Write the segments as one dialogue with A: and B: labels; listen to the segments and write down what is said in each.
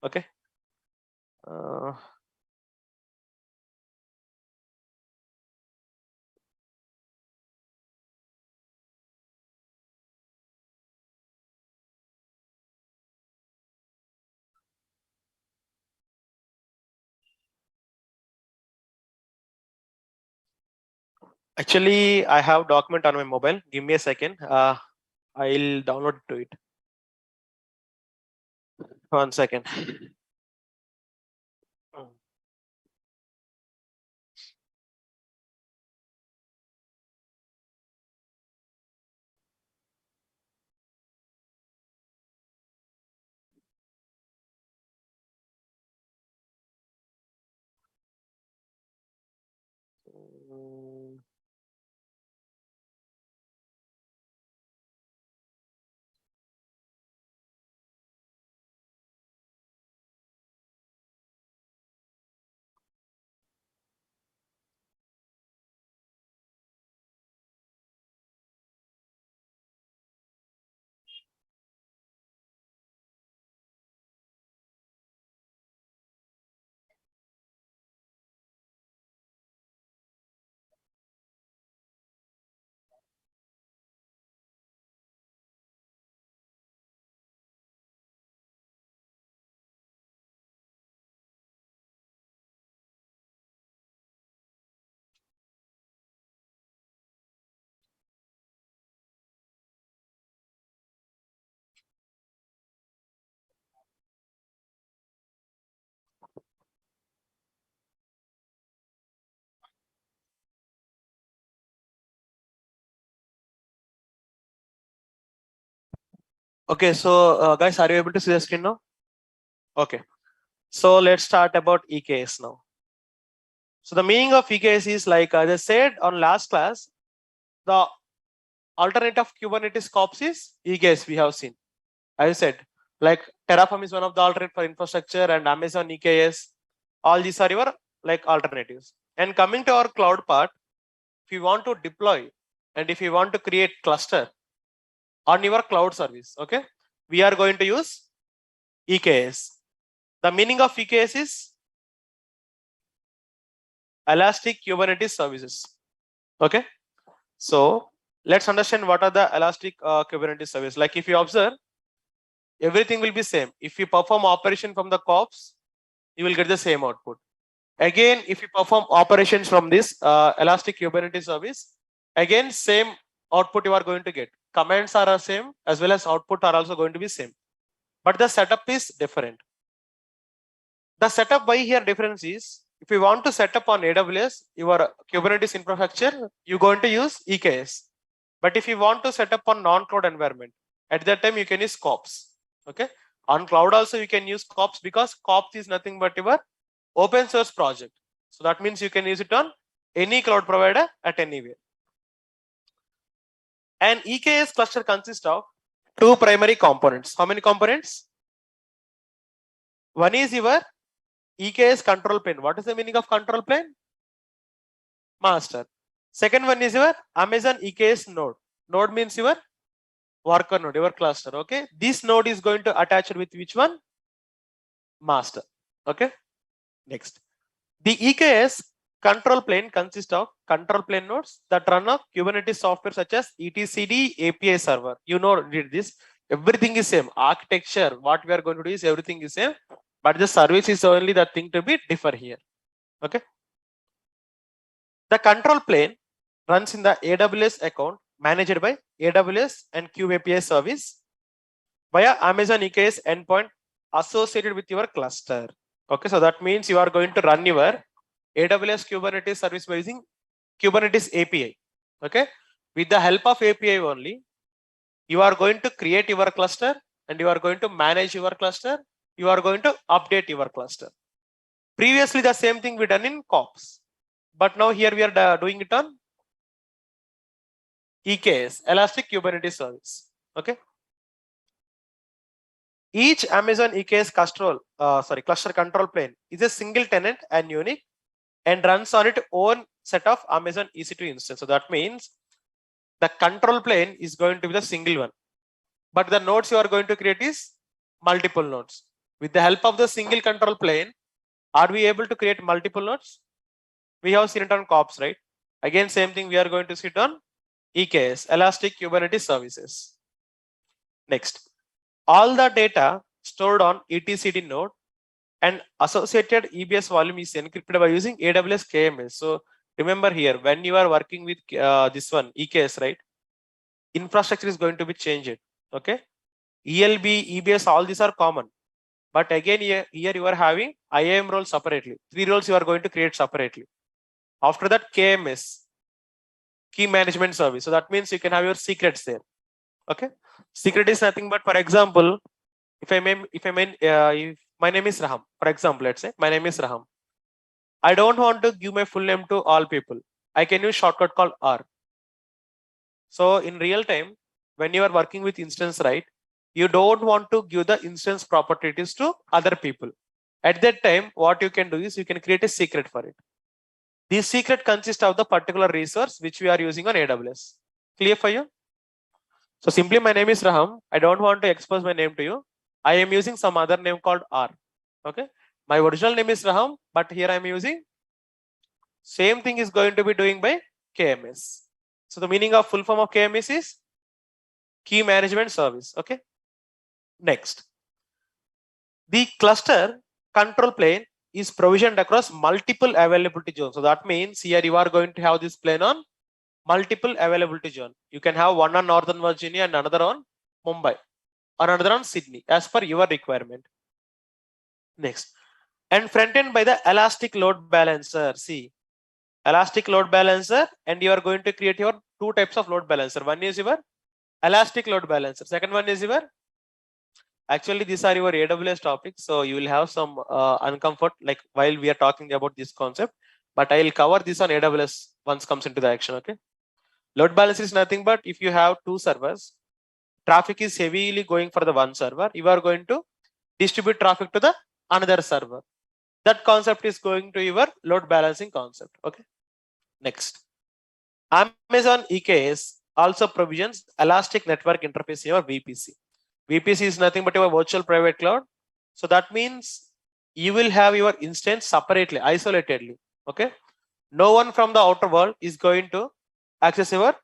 A: Okay. Uh, Actually, I have document on my mobile. Give me a second. I'll download to it. 1 second. Okay, so guys, are you able to see the screen now? Okay. So let's start about EKS now. So the meaning of EKS is like as I said on last class, the alternate of Kubernetes kops is EKS we have seen. As I said, like Terraform is one of the alternate for infrastructure and Amazon EKS. All these are your like alternatives. And coming to our cloud part, if you want to deploy and if you want to create cluster on your cloud service, okay, we are going to use EKS. The meaning of EKS is Elastic Kubernetes Services. Okay, so let's understand what are the Elastic Kubernetes service. Like if you observe, everything will be same. If you perform operation from the kops, you will get the same output. Again, if you perform operations from this Elastic Kubernetes service, again same output you are going to get. Commands are the same as well as output are also going to be same, but the setup is different. The setup by here difference is if you want to set up on AWS your Kubernetes infrastructure, you're going to use EKS. But if you want to set up on non-cloud environment, at that time you can use kops. Okay. On cloud also you can use kops because kops is nothing but your open source project. So that means you can use it on any cloud provider at anywhere. An EKS cluster consists of two primary components. How many components? One is your EKS control plane. What is the meaning of control plane? Master. Second one is your Amazon EKS node. Node means your worker node, your cluster. Okay. This node is going to attach it with which one? Master. Okay. Next. The EKS control plane consists of control plane nodes that run on Kubernetes software such as etcd API server. You know, did this. Everything is same. Architecture, what we are going to do is everything is same, but the service is only the thing to be differ here. Okay. The control plane runs in the AWS account managed by AWS and Kube API service via Amazon EKS endpoint associated with your cluster. Okay, so that means you are going to run your AWS Kubernetes service by using Kubernetes API. Okay, with the help of API only, you are going to create your cluster and you are going to manage your cluster. You are going to update your cluster. Previously, the same thing we done in kops, but now here we are doing it on EKS, Elastic Kubernetes Service. Okay. Each Amazon EKS cluster control plane is a single tenant and unique and runs on its own set of Amazon EC2 instance. So that means the control plane is going to be the single one, but the nodes you are going to create is multiple nodes. With the help of the single control plane, are we able to create multiple nodes? We have seen it on COPS, right? Again, same thing we are going to see it on EKS, Elastic Kubernetes Services. Next, all the data stored on etcd node and associated EBS volume is encrypted by using AWS KMS. So remember here, when you are working with this one EKS, right? Infrastructure is going to be changed. Okay, ELB, EBS, all these are common. But again, here you are having IAM role separately. 3 roles you are going to create separately. After that, KMS, Key Management Service. So that means you can have your secrets there. Okay, secret is nothing but, for example, if my name is Raham, for example, let's say my name is Raham. I don't want to give my full name to all people. I can use shortcut called R. So in real time, when you are working with instance, right, you don't want to give the instance properties to other people. At that time, what you can do is you can create a secret for it. This secret consists of the particular resource which we are using on AWS. Clear for you? So simply, my name is Raham. I don't want to expose my name to you. I am using some other name called R. Okay. My original name is Raham, but here I am using same thing is going to be doing by KMS. So the meaning of full form of KMS is Key Management Service. Okay. Next, the cluster control plane is provisioned across multiple availability zones. So that means here you are going to have this plane on multiple availability zone. You can have one on Northern Virginia and another on Mumbai, or another on Sydney, as per your requirement. Next, and front-end by the elastic load balancer. See, elastic load balancer, and you are going to create your 2 types of load balancer. One is your elastic load balancer. Second one is your, actually these are your AWS topics, so you will have some uncomfort like while we are talking about this concept, but I will cover this on AWS once comes into the action. Okay. Load balancer is nothing but if you have 2 servers, traffic is heavily going for the one server, you are going to distribute traffic to the another server. That concept is going to your load balancing concept. Okay. Next, Amazon EKS also provisions elastic network interface in your VPC. VPC is nothing but your virtual private cloud. So that means you will have your instance separately, isolatedly. Okay. No one from the outer world is going to access your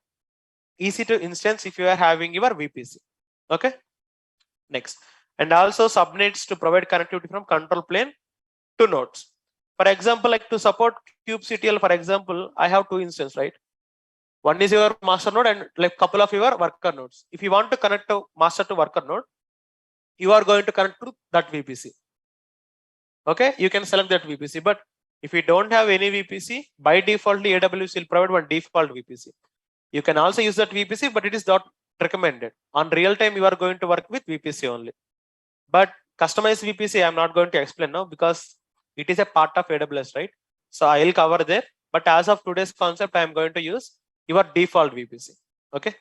A: EC2 instance if you are having your VPC. Okay. Next, and also subnets to provide connectivity from control plane to nodes. For example, like to support kubectl, for example, I have 2 instances, right? One is your master node and like couple of your worker nodes. If you want to connect to master to worker node, you are going to connect to that VPC. Okay, you can select that VPC, but if you don't have any VPC, by default, AWS will provide one default VPC. You can also use that VPC, but it is not recommended. On real time, you are going to work with VPC only. But customized VPC, I'm not going to explain now because it is a part of AWS, right? So I'll cover there. But as of today's concept, I'm going to use your default VPC. Okay.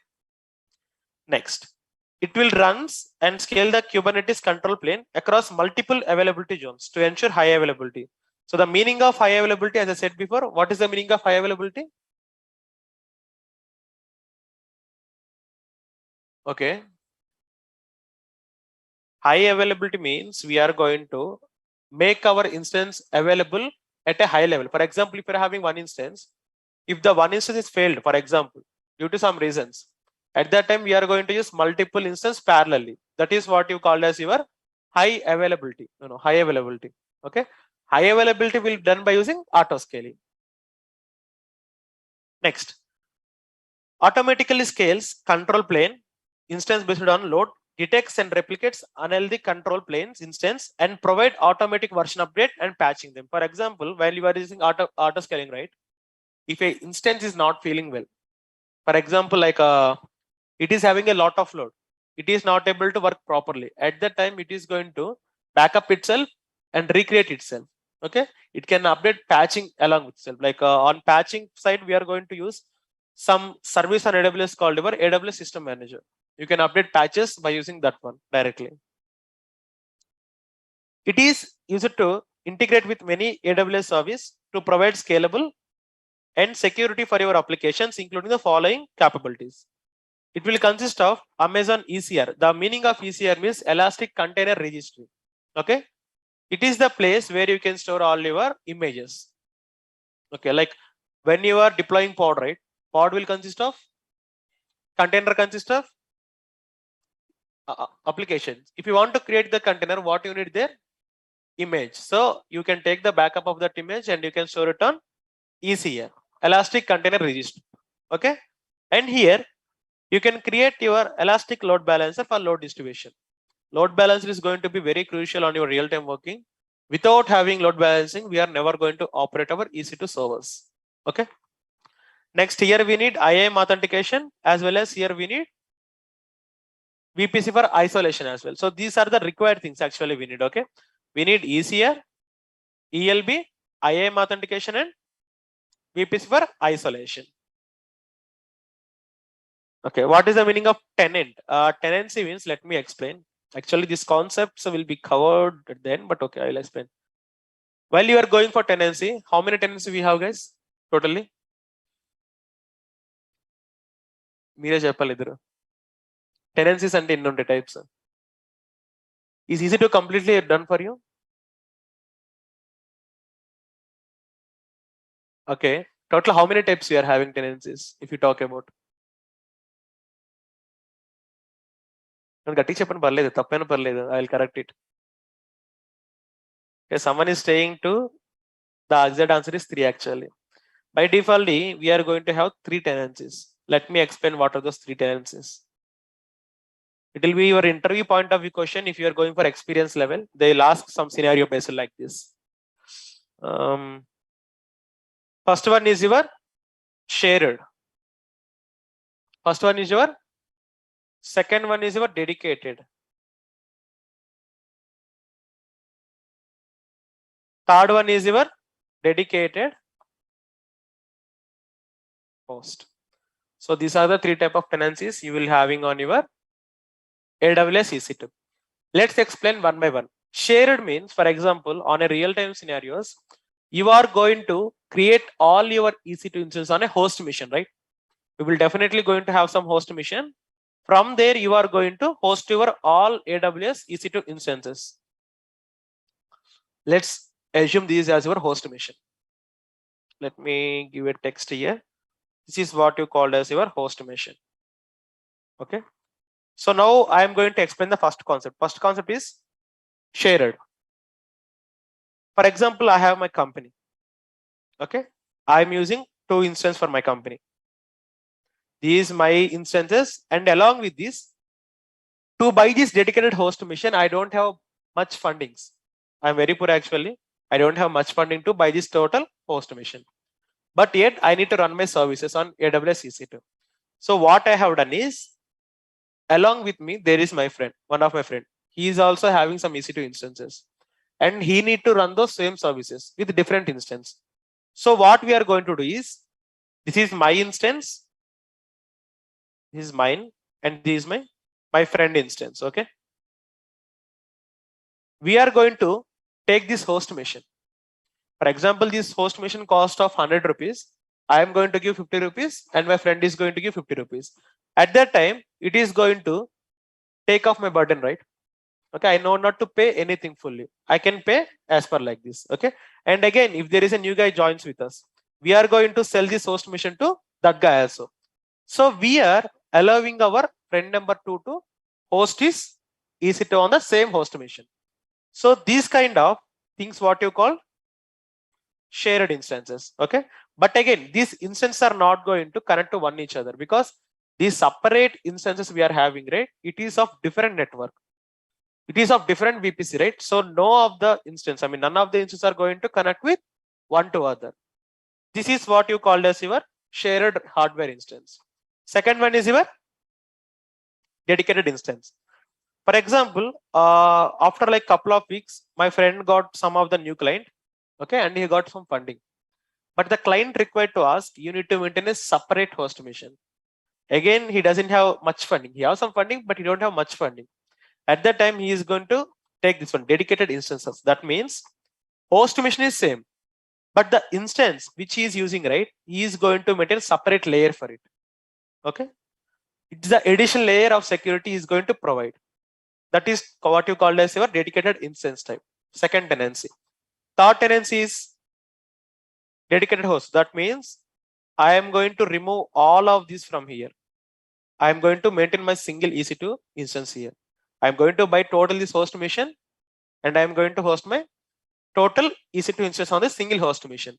A: Next, it will runs and scale the Kubernetes control plane across multiple availability zones to ensure high availability. So the meaning of high availability, as I said before, what is the meaning of high availability? Okay. High availability means we are going to make our instance available at a high level. For example, if you're having one instance, if the one instance is failed, for example, due to some reasons, at that time we are going to use multiple instances parallelly. That is what you call as your high availability. High availability. Okay. High availability will be done by using auto scaling. Next, automatically scales control plane instance based on load, detects and replicates unhealthy control planes instance and provide automatic version update and patching them. For example, while you are using auto scaling, right? If a instance is not feeling well, for example, like it is having a lot of load, it is not able to work properly. At that time, it is going to back up itself and recreate itself. Okay, it can update patching along with itself. Like on patching side, we are going to use some service on AWS called your AWS System Manager. You can update patches by using that one directly. It is used to integrate with many AWS service to provide scalable and security for your applications, including the following capabilities. It will consist of Amazon ECR. The meaning of ECR means Elastic Container Registry. Okay. It is the place where you can store all your images. Okay. Like when you are deploying pod, right? Pod will consist of, container consist of applications. If you want to create the container, what you need there? Image. So you can take the backup of that image and you can store it on ECR, Elastic Container Registry. Okay. And here you can create your Elastic Load Balancer for load distribution. Load balancer is going to be very crucial on your real-time working. Without having load balancing, we are never going to operate our EC2 servers. Okay. Next, here we need IAM authentication, as well as here we need VPC for isolation as well. So these are the required things actually we need. Okay. We need ECR, ELB, IAM authentication, and VPC for isolation. Okay. What is the meaning of tenant? Tenancy means, let me explain. Actually, these concepts will be covered then, but okay, I'll explain. While you are going for tenancy, how many tenancy we have, guys? Totally? మీరే చెప్పాలి ఇద్దరు. Tenancies అంటే ఎన్ని ఉంటాయి types? Is easy to completely done for you? Okay. Total how many types we are having tenancies if you talk about? నేను గట్టిగా చెప్పను పర్లేదు, తప్పైనా పర్లేదు. I will correct it. Okay, someone is saying to the exact answer is 3 actually. By default, we are going to have 3 tenancies. Let me explain what are those 3 tenancies. It will be your interview point of view question. If you are going for experience level, they'll ask some scenario based like this. First one is your shared. First one is your, second one is your dedicated. Third one is your dedicated host. So these are the 3 type of tenancies you will having on your AWS EC2. Let's explain one by one. Shared means, for example, on a real-time scenarios, you are going to create all your EC2 instances on a host mission, right? You will definitely going to have some host mission. From there, you are going to host your all AWS EC2 instances. Let's assume these as your host mission. Let me give a text here. This is what you called as your host mission. Okay. So now I am going to explain the first concept. First concept is shared. For example, I have my company. Okay. I am using 2 instances for my company. These my instances, and along with this, to buy this dedicated host mission, I don't have much fundings. I'm very poor actually. I don't have much funding to buy this total host mission. But yet I need to run my services on AWS EC2. So what I have done is, along with me, there is my friend, one of my friend. He is also having some EC2 instances, and he need to run those same services with different instance. So what we are going to do is, this is my instance, this is mine, and this is my friend instance. Okay. We are going to take this host mission. For example, this host mission cost of 100 rupees. I am going to give 50 rupees and my friend is going to give 50 rupees. At that time, it is going to take off my burden, right? Okay, I know not to pay anything fully. I can pay as per like this. Okay. And again, if there is a new guy joins with us, we are going to sell this host mission to that guy also. So we are allowing our friend number 2 to host his EC2 on the same host mission. So these kind of things, what you call shared instances. Okay. But again, these instances are not going to connect to one each other, because these separate instances we are having, right? It is of different network. It is of different VPC, right? So no of the instance, I mean, none of the instances are going to connect with one to other. This is what you called as your shared hardware instance. Second one is your dedicated instance. For example, after like couple of weeks, my friend got some of the new client. Okay. And he got some funding. But the client required to ask, you need to maintain a separate host mission. Again, he doesn't have much funding. He has some funding, but he don't have much funding. At that time, he is going to take this one, dedicated instances. That means host mission is same, but the instance which he is using, right, he is going to maintain separate layer for it. Okay. It's the additional layer of security he is going to provide. That is what you call as your dedicated instance type. Second tenancy. Third tenancy is dedicated host. That means I am going to remove all of these from here. I am going to maintain my single EC2 instance here. I am going to buy total this host machine, and I am going to host my total EC2 instance on the single host machine.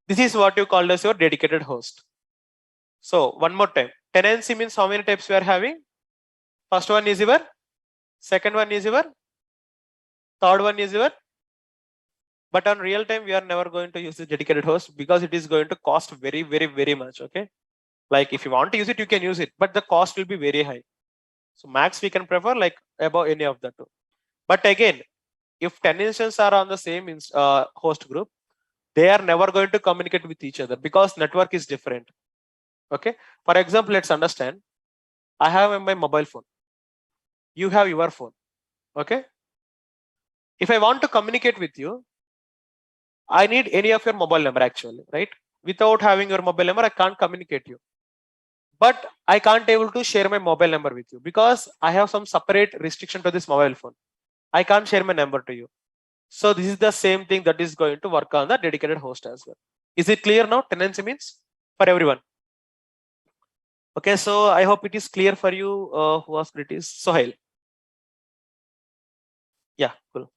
A: This is what you call as your dedicated host. So one more time, tenancy means how many types we are having? First one is your, second one is your, third one is your. But on real time, we are never going to use the dedicated host because it is going to cost very, very, very much. Okay. Like if you want to use it, you can use it, but the cost will be very high. So max we can prefer like above any of the two. But again, if 10 instances are on the same host group, they are never going to communicate with each other because network is different. Okay. For example, let's understand. I have my mobile phone. You have your phone. Okay. If I want to communicate with you, I need any of your mobile number actually, right? Without having your mobile number, I can't communicate you. But I can't able to share my mobile number with you because I have some separate restriction to this mobile phone. I can't share my number to you. So this is the same thing that is going to work on the dedicated host as well. Is it clear now? Tenancy means for everyone. Okay, so I hope it is clear for you who asked it is Sohail. Yeah, cool.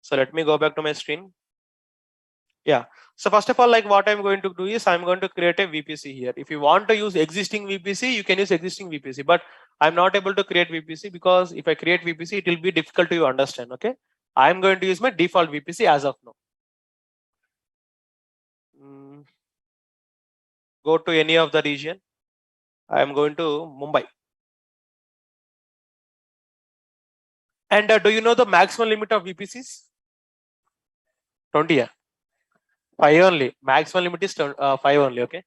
A: So let me go back to my screen. Yeah. So first of all, like what I'm going to do is I'm going to create a VPC here. If you want to use existing VPC, you can use existing VPC, but I'm not able to create VPC because if I create VPC, it will be difficult to understand. Okay. I'm going to use my default VPC as of now. Go to any of the region. I'm going to Mumbai. And do you know the maximum limit of VPCs? 20. Yeah. 5 only. Maximum limit is 5 only. Okay.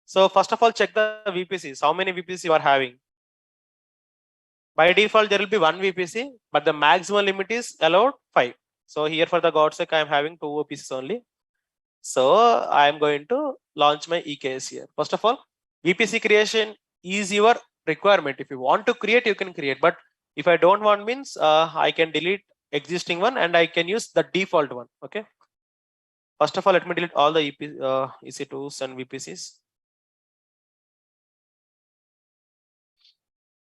A: So first of all, check the VPCs. How many VPCs you are having? By default, there will be one VPC, but the maximum limit is allowed 5. So here for the God's sake, I am having 2 VPCs only. So I am going to launch my EKS here. First of all, VPC creation is your requirement. If you want to create, you can create. But if I don't want means I can delete existing one and I can use the default one. Okay. First of all, let me delete all the EC2s and VPCs.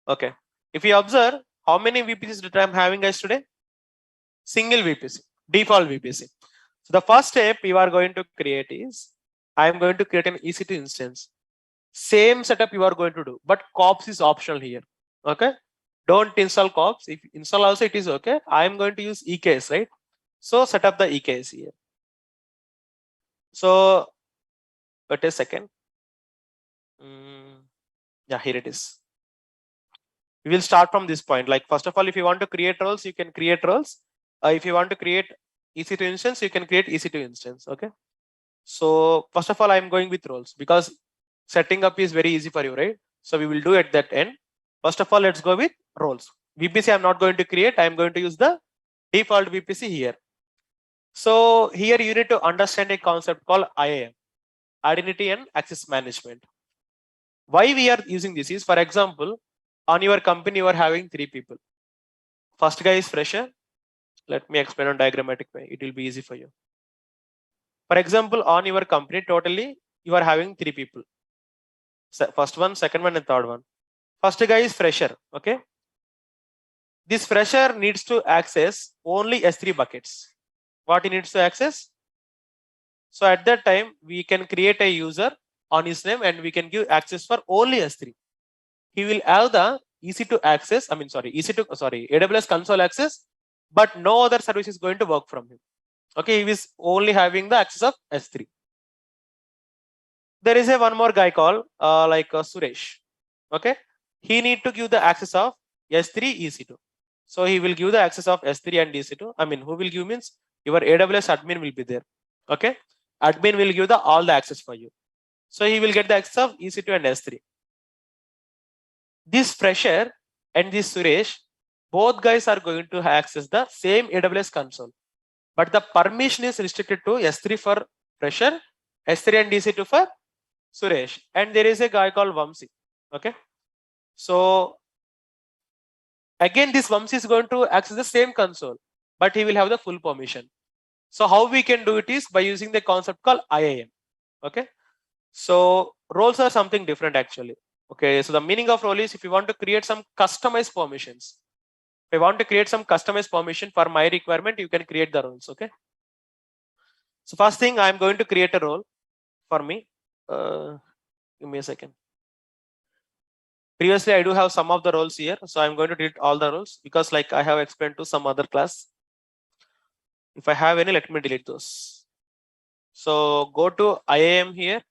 A: Okay. If you observe how many VPCs that I'm having guys today, single VPC, default VPC. So the first step you are going to create is I'm going to create an EC2 instance. Same setup you are going to do, but COPS is optional here. Okay. Don't install COPS. If install also it is okay. I'm going to use EKS, right? So set up the EKS here. So wait a second. Yeah, here it is. We will start from this point. Like first of all, if you want to create roles, you can create roles. If you want to create EC2 instance, you can create EC2 instance. Okay. So first of all, I'm going with roles because setting up is very easy for you, right? So we will do at that end. First of all, let's go with roles. VPC I'm not going to create. I'm going to use the default VPC here. So here you need to understand a concept called IAM, Identity and Access Management. Why we are using this is, for example, on your company, you are having 3 people. First guy is fresher. Let me explain on diagrammatic way. It will be easy for you. For example, on your company, totally you are having 3 people. First one, second one, and third one. First guy is fresher. Okay. This fresher needs to access only S3 buckets. What he needs to access? So at that time, we can create a user on his name and we can give access for only S3. He will have the EC2 access. AWS console access, but no other service is going to work from him. Okay, he is only having the access of S3. There is a one more guy called Suresh. Okay, he need to give the access of S3 EC2. So he will give the access of S3 and EC2. I mean, who will give means your AWS admin will be there. Okay, admin will give all the access for you. So he will get the access of EC2 and S3. This fresher and this Suresh, both guys are going to access the same AWS console, but the permission is restricted to S3 for fresher S3 and DC2 for Suresh. And there is a guy called Vamsi. Okay. So again, this Vamsi is going to access the same console, but he will have the full permission. So how we can do it is by using the concept called IAM. Okay. So roles are something different actually. Okay. So the meaning of role is if you want to create some customized permissions. If I want to create some customized permission for my requirement, you can create the roles. Okay. So first thing, I'm going to create a role for me. Give me a second. Previously, I do have some of the roles here. So I'm going to delete all the roles because like I have explained to some other class. If I have any, let me delete those. So go to IAM here,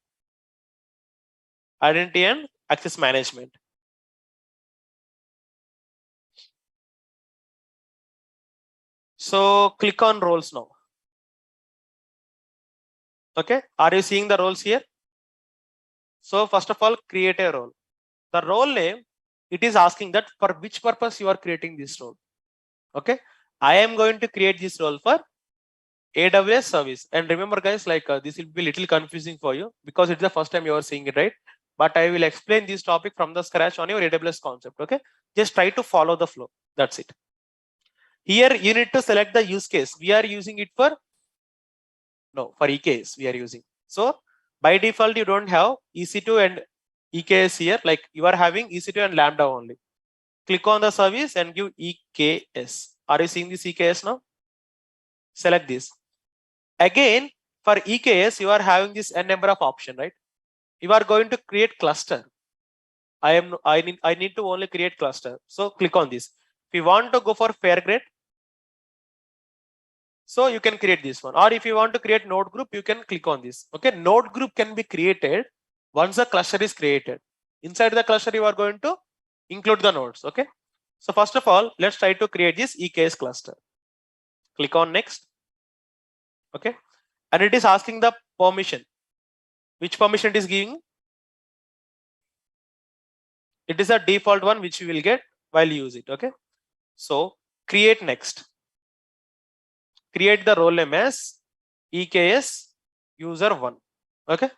A: identity and access management. So click on roles now. Okay, are you seeing the roles here? So first of all, create a role. The role name, it is asking that for which purpose you are creating this role. Okay, I am going to create this role for AWS service. And remember guys, like this will be a little confusing for you because it's the first time you are seeing it, right? But I will explain this topic from the scratch on your AWS concept. Okay, just try to follow the flow. That's it. Here you need to select the use case. We are using it for for EKS we are using. So by default, you don't have EC2 and EKS here. Like you are having EC2 and Lambda only. Click on the service and give EKS. Are you seeing this EKS now? Select this. Again, for EKS, you are having this n number of option, right? You are going to create cluster. I need to only create cluster. So click on this. If you want to go for fair grade, so you can create this one. Or if you want to create node group, you can click on this. Okay, node group can be created once the cluster is created. Inside the cluster, you are going to include the nodes. Okay. So first of all, let's try to create this EKS cluster. Click on next. Okay. And it is asking the permission. Which permission it is giving? It is a default one which you will get while you use it. Okay. So create next. Create the role name as EKS user 1. Okay.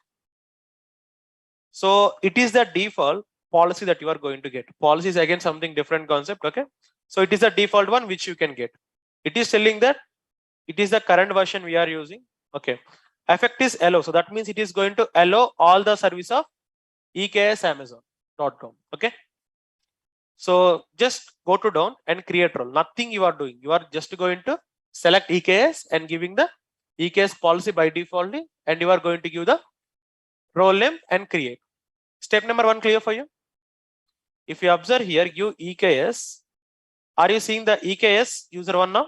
A: So it is the default policy that you are going to get. Policy is again something different concept. Okay. So it is the default one which you can get. It is telling that it is the current version we are using. Okay. Effect is allow. So that means it is going to allow all the service of eksamazon.com. Okay. So just go to down and create role. Nothing you are doing. You are just going to select EKS and giving the EKS policy by default, and you are going to give the role name and create. Step number 1 clear for you? If you observe here, give EKS. Are you seeing the EKS user 1 now?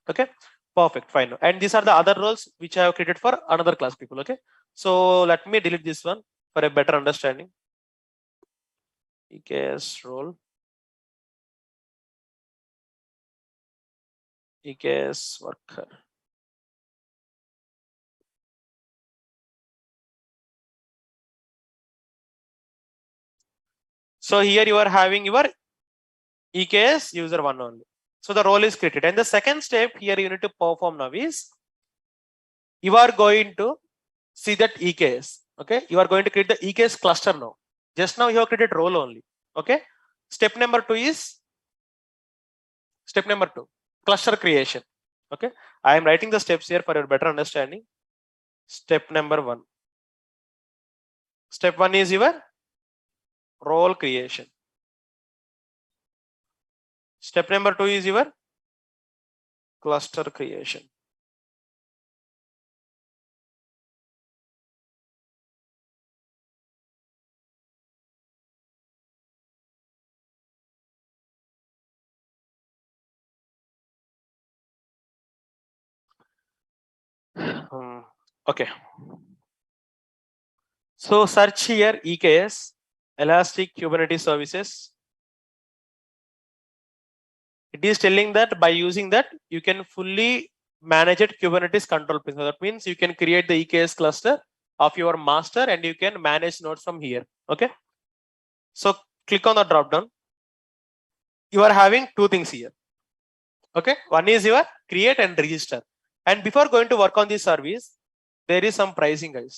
A: Okay, perfect, fine. And these are the other roles which I have created for another class people. Okay, so let me delete this one for a better understanding. EKS role. EKS worker. So here you are having your EKS user 1 only. So the role is created. And the second step here you need to perform now is you are going to see that EKS. Okay, you are going to create the EKS cluster now. Just now you have created role only. Okay, step number 2 is cluster creation. Okay, I am writing the steps here for your better understanding. Step number 1. Step 1 is your role creation. Step number 2 is your cluster creation. Okay. So search here EKS, Elastic Kubernetes Services. It is telling that by using that, you can fully manage it Kubernetes control plane. So that means you can create the EKS cluster of your master and you can manage nodes from here. Okay. So click on the drop down. You are having 2 things here. Okay. One is your create and register. And before going to work on this service, there is some pricing, guys.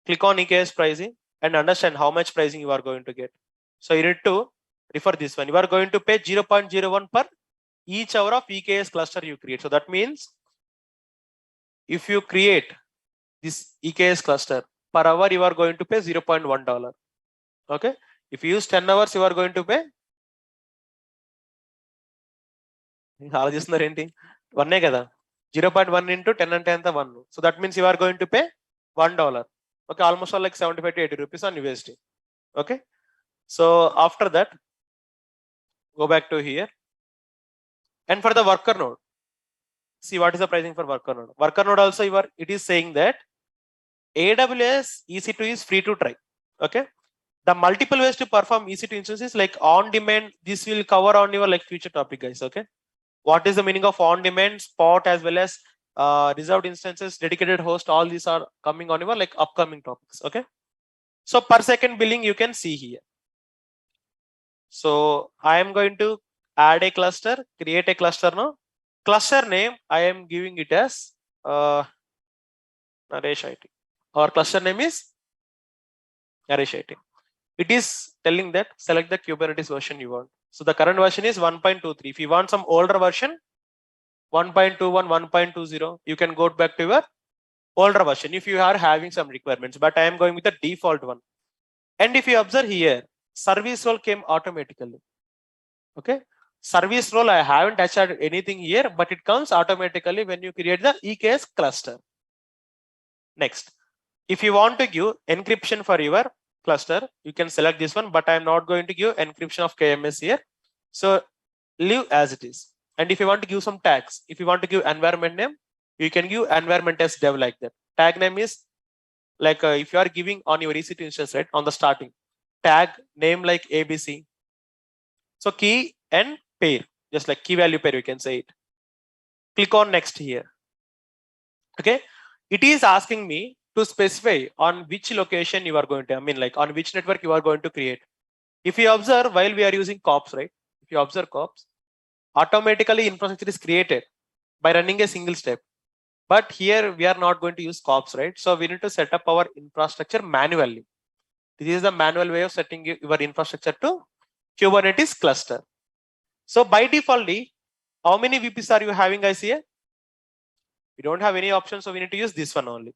A: Click on EKS pricing and understand how much pricing you are going to get. So you need to refer this one. You are going to pay 0.01 per each hour of EKS cluster you create. So that means if you create this EKS cluster per hour, you are going to pay $0.1. Okay. If you use 10 hours, you are going to pay. One kada 0.1 into 10 and 10 1. So that means you are going to pay $1. Okay, almost all like 75 to 80 rupees on USD. Okay. So after that, go back to here. And for the worker node, see what is the pricing for worker node. Worker node also it is saying that AWS EC2 is free to try. Okay. The multiple ways to perform EC2 instances like on demand. This will cover on your like future topic, guys. Okay. What is the meaning of on demand, spot, as well as reserved instances, dedicated host? All these are coming on your like upcoming topics. Okay. So per second billing you can see here. So I am going to add a cluster, create a cluster now. Cluster name I am giving it as Naresh IT. Our cluster name is Naresh IT. It is telling that select the Kubernetes version you want. So the current version is 1.23. If you want some older version, 1.21, 1.20, you can go back to your older version if you are having some requirements. But I am going with the default one. And if you observe here, service role came automatically. Okay. Service role, I haven't touched anything here, but it comes automatically when you create the EKS cluster. Next, if you want to give encryption for your cluster, you can select this one, but I'm not going to give encryption of KMS here. So leave as it is. And if you want to give some tags, if you want to give environment name, you can give environment as dev like that. Tag name is like if you are giving on your EC2 instance, right, on the starting, tag name like ABC. So key and pair, just like key value pair, you can say it. Click on next here. Okay. It is asking me to specify on which location you are going to, like on which network you are going to create. If you observe, while we are using COPS, right? If you observe COPS, automatically infrastructure is created by running a single step. But here we are not going to use COPS, right? So we need to set up our infrastructure manually. This is the manual way of setting your infrastructure to Kubernetes cluster. So by default, how many VPs are you having, guys, here? We don't have any option, so we need to use this one only.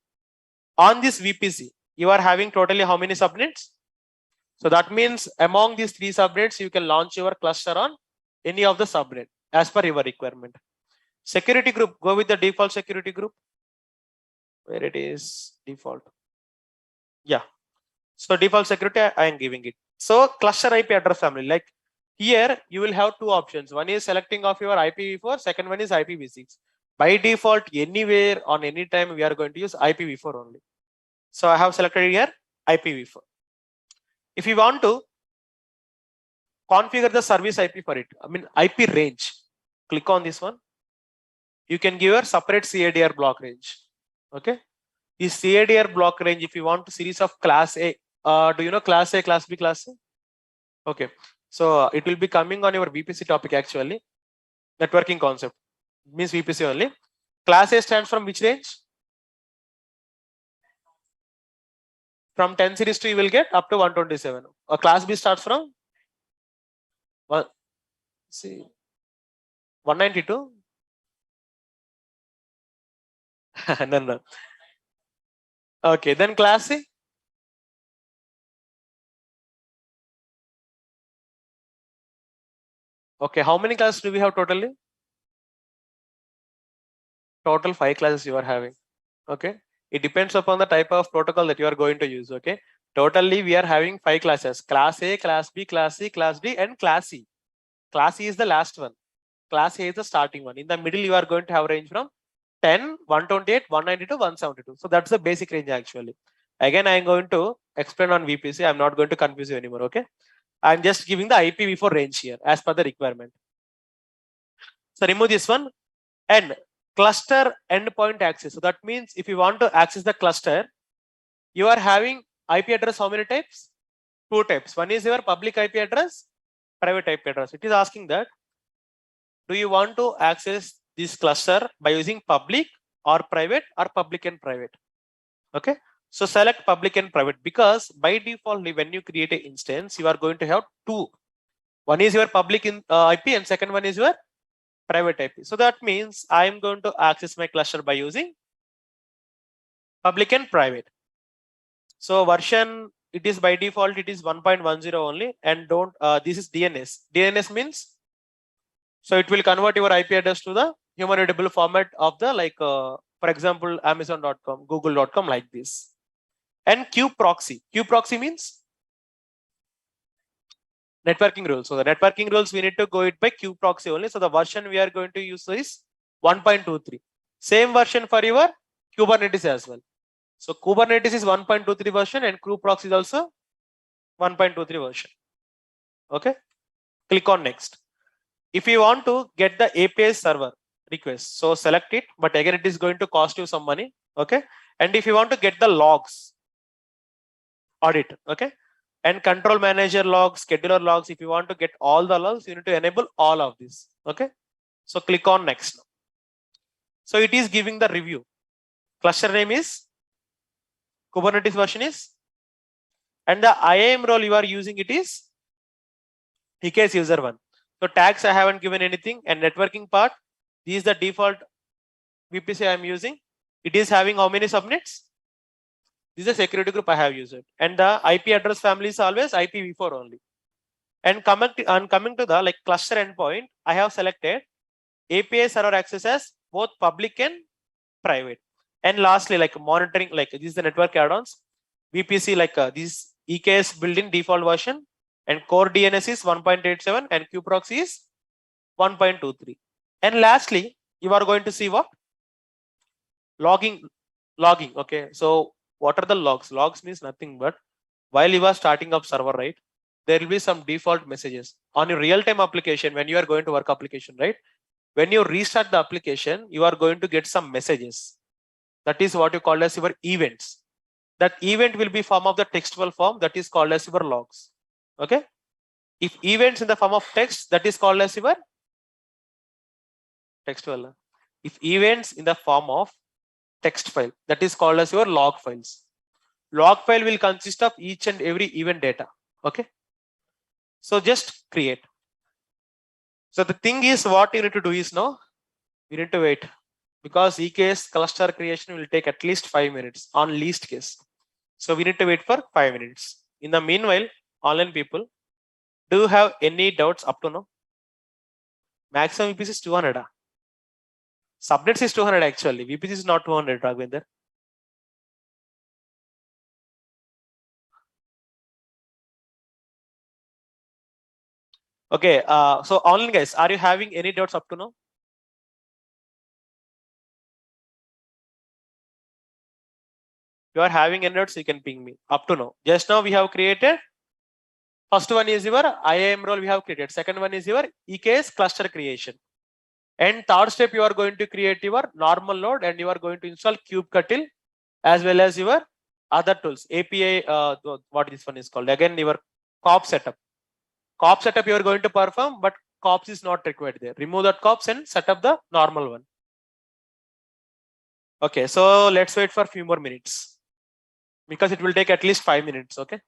A: On this VPC, you are having totally how many subnets? So that means among these 3 subnets, you can launch your cluster on any of the subnet as per your requirement. Security group, go with the default security group. Where it is default. Yeah. So default security, I am giving it. So cluster IP address family, like here you will have 2 options. One is selecting of your IPv4, second one is IPv6. By default, anywhere on any time we are going to use IPv4 only. So I have selected here IPv4. If you want to configure the service IP for it, IP range, click on this one. You can give a separate CADR block range. Okay. This CADR block range, if you want a series of class A, do you know class A, class B, class C? Okay. So it will be coming on your VPC topic actually. Networking concept means VPC only. Class A stands from which range? From 10 series to you will get up to 127. A class B starts from 192. No. Okay, then class C. Okay, how many classes do we have totally? Total 5 classes you are having. Okay, it depends upon the type of protocol that you are going to use. Okay, totally we are having 5 classes: class A, class B, class C, class D, and class C. Class C is the last one. Class A is the starting one. In the middle, you are going to have range from 10, 128, 192, 172. So that's the basic range actually. Again, I am going to explain on VPC. I'm not going to confuse you anymore. Okay, I'm just giving the IPv4 range here as per the requirement. So remove this one and cluster endpoint access. So that means if you want to access the cluster, you are having IP address how many types? 2 types. One is your public IP address, private IP address. It is asking that do you want to access this cluster by using public or private or public and private. Okay, so select public and private, because by default when you create an instance, you are going to have two. One is your public IP and second one is your private IP. So that means I am going to access my cluster by using public and private. So version, it is by default, it is 1.10 only, and don't, this is DNS. DNS means, so it will convert your IP address to the human readable format of the, like, for example, Amazon.com, Google.com, like this. And kubeproxy. Kubeproxy means networking rules. So the networking rules, we need to go it by kubeproxy only. So the version we are going to use is 1.23. Same version for your Kubernetes as well. So Kubernetes is 1.23 version and kubeproxy is also 1.23 version. Okay, click on next. If you want to get the API server request, so select it, but again it is going to cost you some money. Okay, and if you want to get the logs, audit. Okay, and control manager logs, scheduler logs, if you want to get all the logs, you need to enable all of this. Okay, so click on next. So it is giving the review. Cluster name is Kubernetes version is, and the IAM role you are using it is EKS user one. So tags I haven't given anything, and networking part, this is the default VPC I am using. It is having how many subnets? This is a security group I have used it, and the IP address family is always IPv4 only. And coming to the, like, cluster endpoint, I have selected API server access as both public and private. And lastly, like monitoring, like this is the network add-ons, VPC, like this EKS built-in default version, and core DNS is 1.87 and kubeproxy is 1.23. And lastly, you are going to see what? Logging. Okay, so what are the logs? Logs means nothing but while you are starting up server, right? There will be some default messages on your real-time application when you are going to work application, right? When you restart the application, you are going to get some messages. That is what you call as your events. That event will be form of the textual form, that is called as your logs. Okay, if events in the form of text, that is called as your textual. If events in the form of text file, that is called as your log files. Log file will consist of each and every event data. Okay, so just create. So the thing is, what you need to do is, now you need to wait, because EKS cluster creation will take at least 5 minutes on least case. So we need to wait for 5 minutes. In the meanwhile, online people, do you have any doubts up to now? Maximum VPC is 200. Subnets is 200 actually. VPC is not 200, Raghavendra. Okay, so online guys, are you having any doubts up to now? You are having any doubts, you can ping me up to now. Just now we have created, first one is your IAM role we have created. Second one is your EKS cluster creation. And third step, you are going to create your normal node and you are going to install kubectl as well as your other tools. API, what this one is called? Again, your COP setup. COP setup you are going to perform, but COPS is not required there. Remove that COPS and set up the normal one. Okay, so let's wait for a few more minutes because it will take at least 5 minutes. Okay.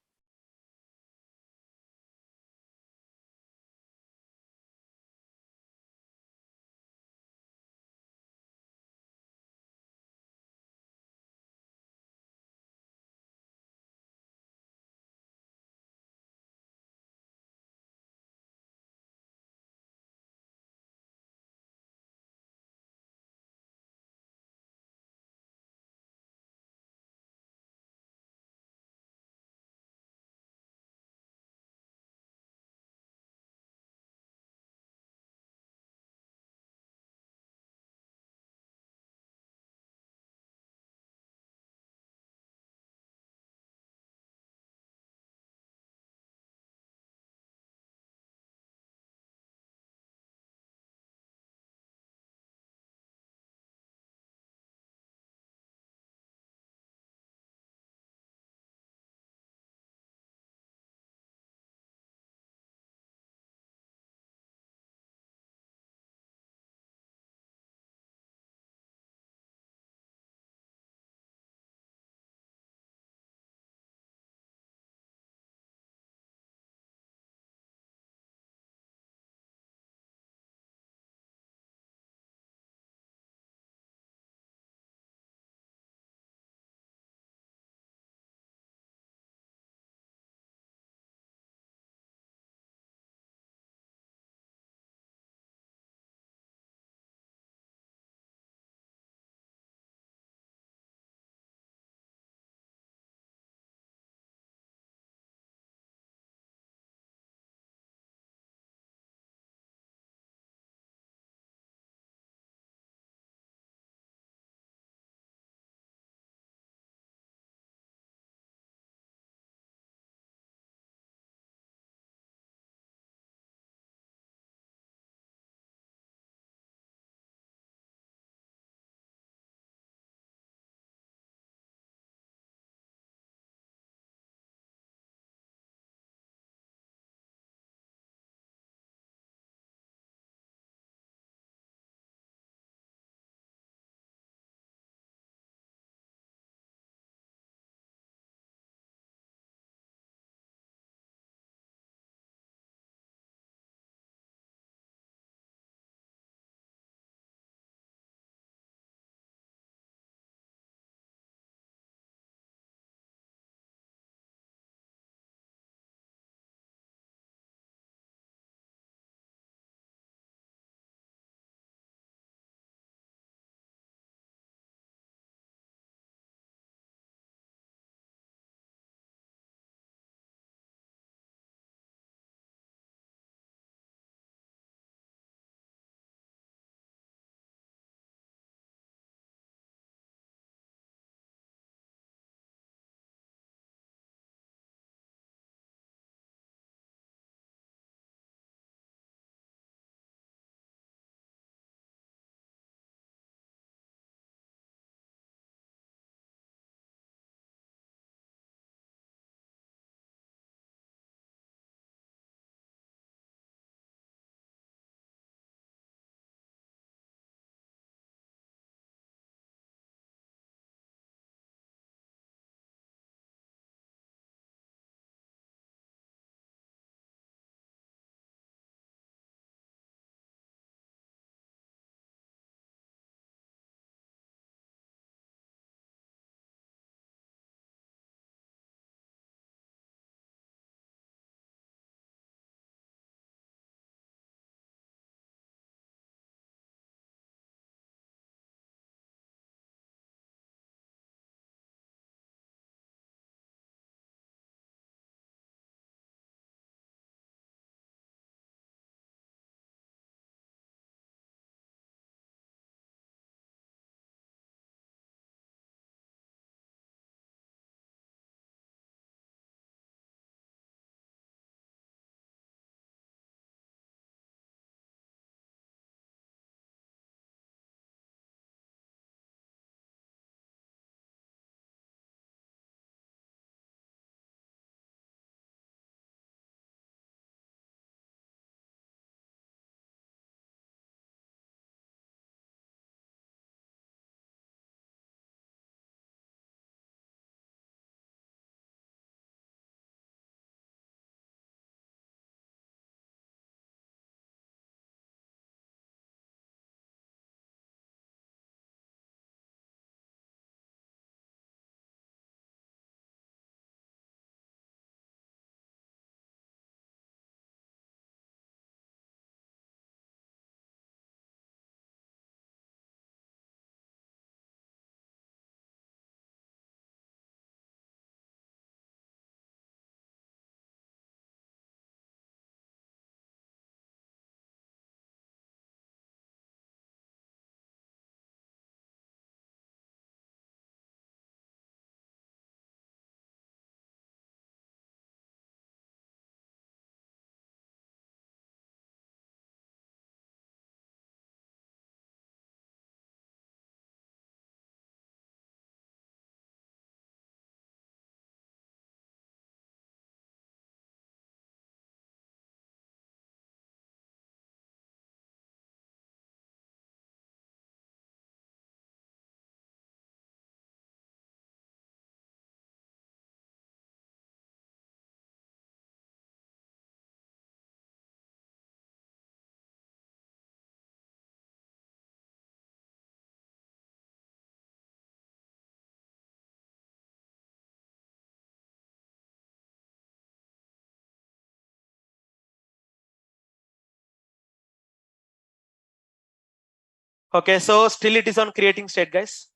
A: Okay, so still it is on creating state, guys.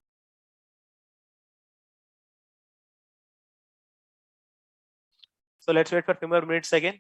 A: So let's wait for a few more minutes again.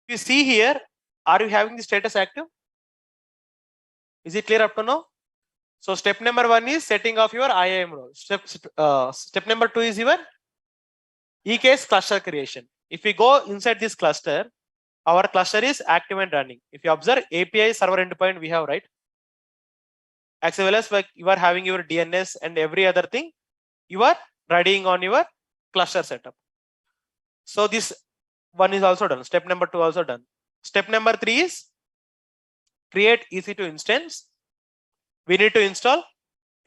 A: You see here, are you having the status active? Is it clear up to now? So step number 1 is setting of your IAM role. Step number 2 is your EKS cluster creation. If we go inside this cluster, our cluster is active and running. If you observe API server endpoint, we have, right? As well as like you are having your DNS and every other thing, you are readying on your cluster setup. So this one is also done. Step number 2 also done. Step number 3 is create EC2 instance. We need to install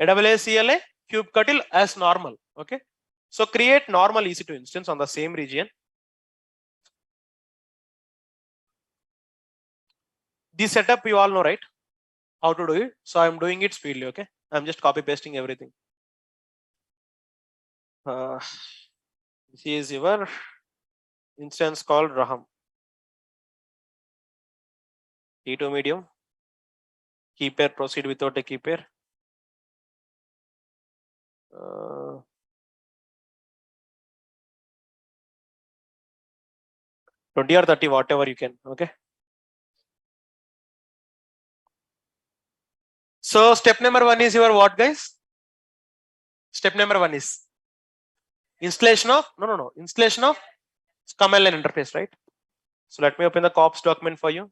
A: AWS CLI kubectl as normal. Okay. So create normal EC2 instance on the same region. This setup you all know, right? How to do it. So I'm doing it speedily. Okay. I'm just copy pasting everything. This is your instance called Raham. T2 medium. Key pair, proceed without a key pair. 20 or 30, whatever you can. Okay. So step number 1 is your what, guys? Step number 1 is installation of installation of command line interface, right? So let me open the COPS document for you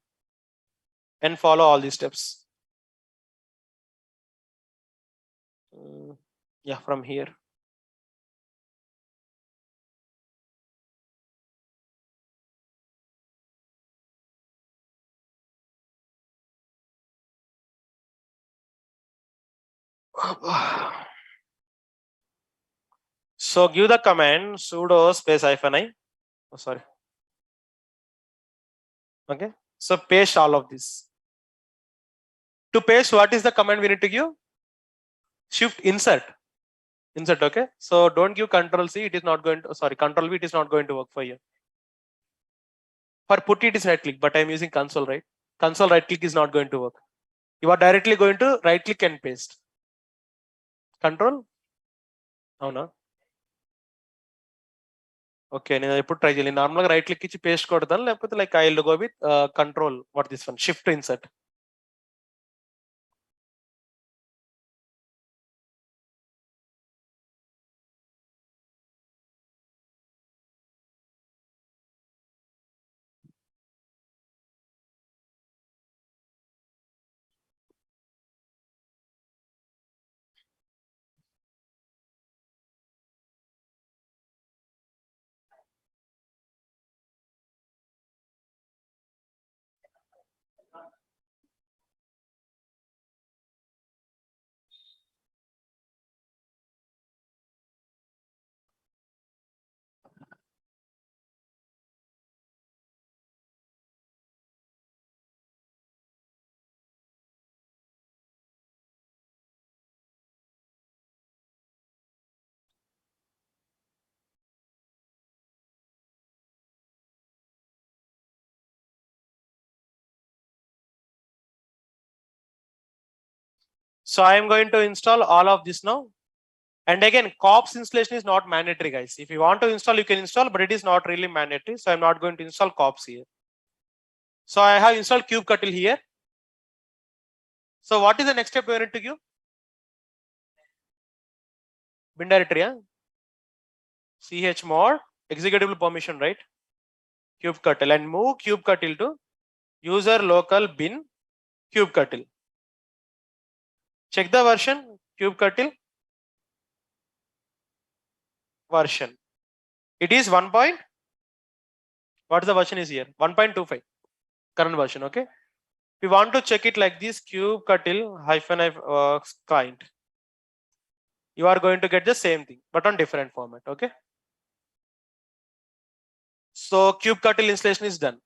A: and follow all these steps. Yeah, from here. So give the command sudo space -i. Oh, sorry. Okay. So paste all of this. To paste, what is the command we need to give? Shift insert. Insert. Okay. So don't give Control C. It is not going to. Sorry, Control V. It is not going to work for you. For put it is right click, but I'm using console, right? Console right click is not going to work. You are directly going to right click and paste. Control అవునా? Okay, నేను ఎప్పుడు try చేయాలి. నార్మల్గా right click ఇచ్చి paste కొడతాను, లేకపోతే like I will go with control what this one shift insert. So I am going to install all of this now. And again, COPS installation is not mandatory, guys. If you want to install, you can install, but it is not really mandatory. So I'm not going to install COPS here. So I have installed kubectl here. So what is the next step we need to give? Bin directory, chmod executable permission, right? Kubectl, and move kubectl to user local bin kubectl. Check the version kubectl version. It is 1. What is the version is here? 1.25 current version. Okay. We want to check it like this kubectl client. You are going to get the same thing, but on different format. Okay. So kubectl installation is done.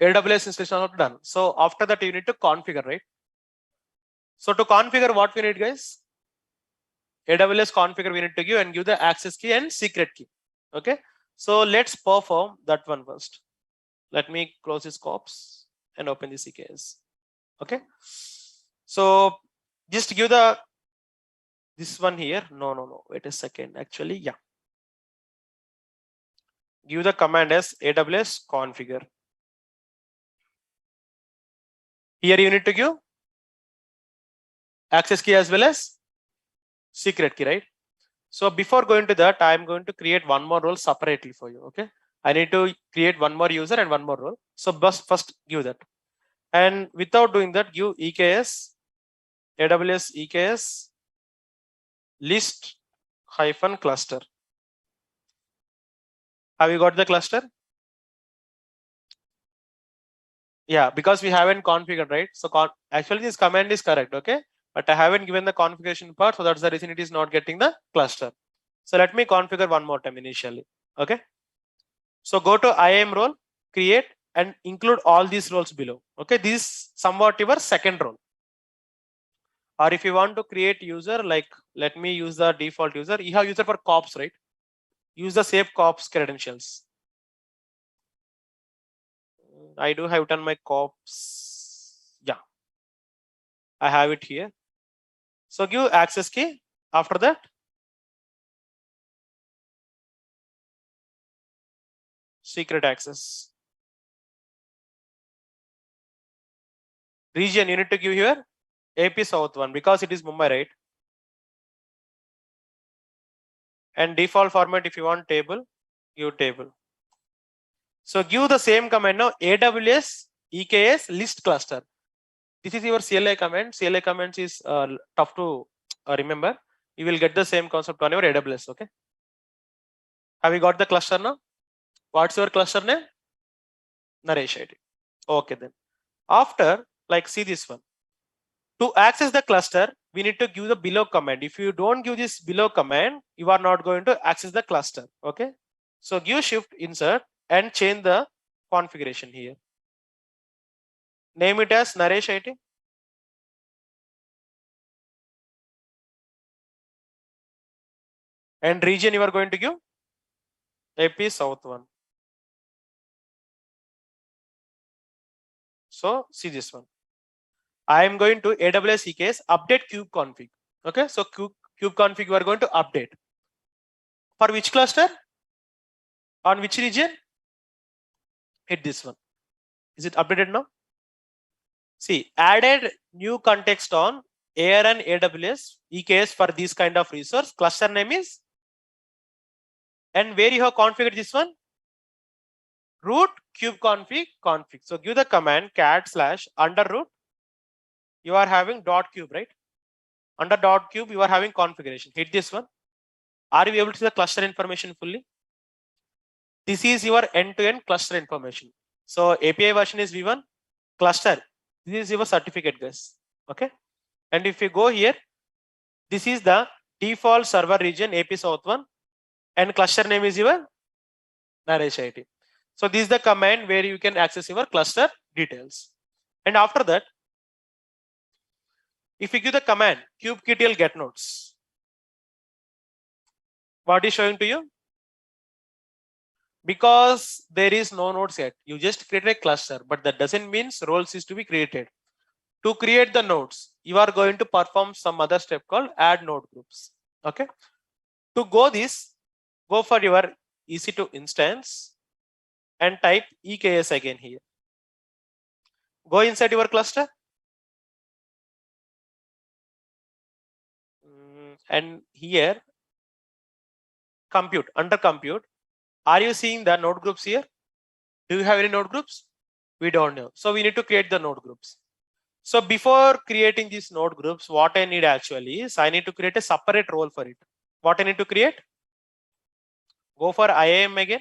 A: AWS installation is done. So after that, you need to configure, right? So to configure, what we need, guys? AWS configure we need to give and give the access key and secret key. Okay. So let's perform that one first. Let me close this COPS and open the CKS. Okay. So just give the this one here. No. Wait a second. Actually, yeah. Give the command as AWS configure. Here you need to give access key as well as secret key, right? So before going to that, I am going to create one more role separately for you. Okay. I need to create one more user and one more role. So first give that. And without doing that, give EKS, AWS EKS list - cluster. Have you got the cluster? Yeah, because we haven't configured, right? So actually this command is correct, okay? But I haven't given the configuration part, so that's the reason it is not getting the cluster. So let me configure one more time initially, okay? So go to IAM role, create and include all these roles below, okay? This is somewhat your second role. Or if you want to create user, like let me use the default user. You have user for COPS, right? Use the save COPS credentials. I do have done my COPS. Yeah, I have it here. So give access key. After that, secret access. Region you need to give here AP South 1 because it is Mumbai, right? And default format if you want table, give table. So give the same command now AWS EKS list cluster. This is your CLI command. CLI commands is tough to remember. You will get the same concept on your AWS. Okay. Have you got the cluster now? What's your cluster name? Naresh ID. Okay then. After, like, see this one. To access the cluster, we need to give the below command. If you don't give this below command, you are not going to access the cluster. Okay. So give shift insert and change the configuration here. Name it as Naresh IT. And region you are going to give AP South 1. So see this one. I am going to AWS EKS update kube config. Okay. So kubeconfig you are going to update. For which cluster? On which region? Hit this one. Is it updated now? See, added new context on AR and AWS EKS for this kind of resource. Cluster name is, and where you have configured this one? Root kubeconfig config. So give the command cat / under root. You are having .cube, right? Under .cube, you are having configuration. Hit this one. Are you able to see the cluster information fully? This is your end-to-end cluster information. So API version is V1, cluster. This is your certificate, guys. Okay. And if you go here, this is the default server region AP South 1, and cluster name is your Naresh IT. So this is the command where you can access your cluster details. And after that, if you give the command kubectl get nodes, what is showing to you? Because there is no nodes yet, you just create a cluster, but that doesn't mean roles is to be created. To create the nodes, you are going to perform some other step called add node groups. Okay. To go this, go for your EC2 instance and type EKS again here. Go inside your cluster. And here, compute, under compute, are you seeing the node groups here? Do you have any node groups? We don't know. So we need to create the node groups. So before creating these node groups, what I need actually is I need to create a separate role for it. What I need to create? Go for IAM again.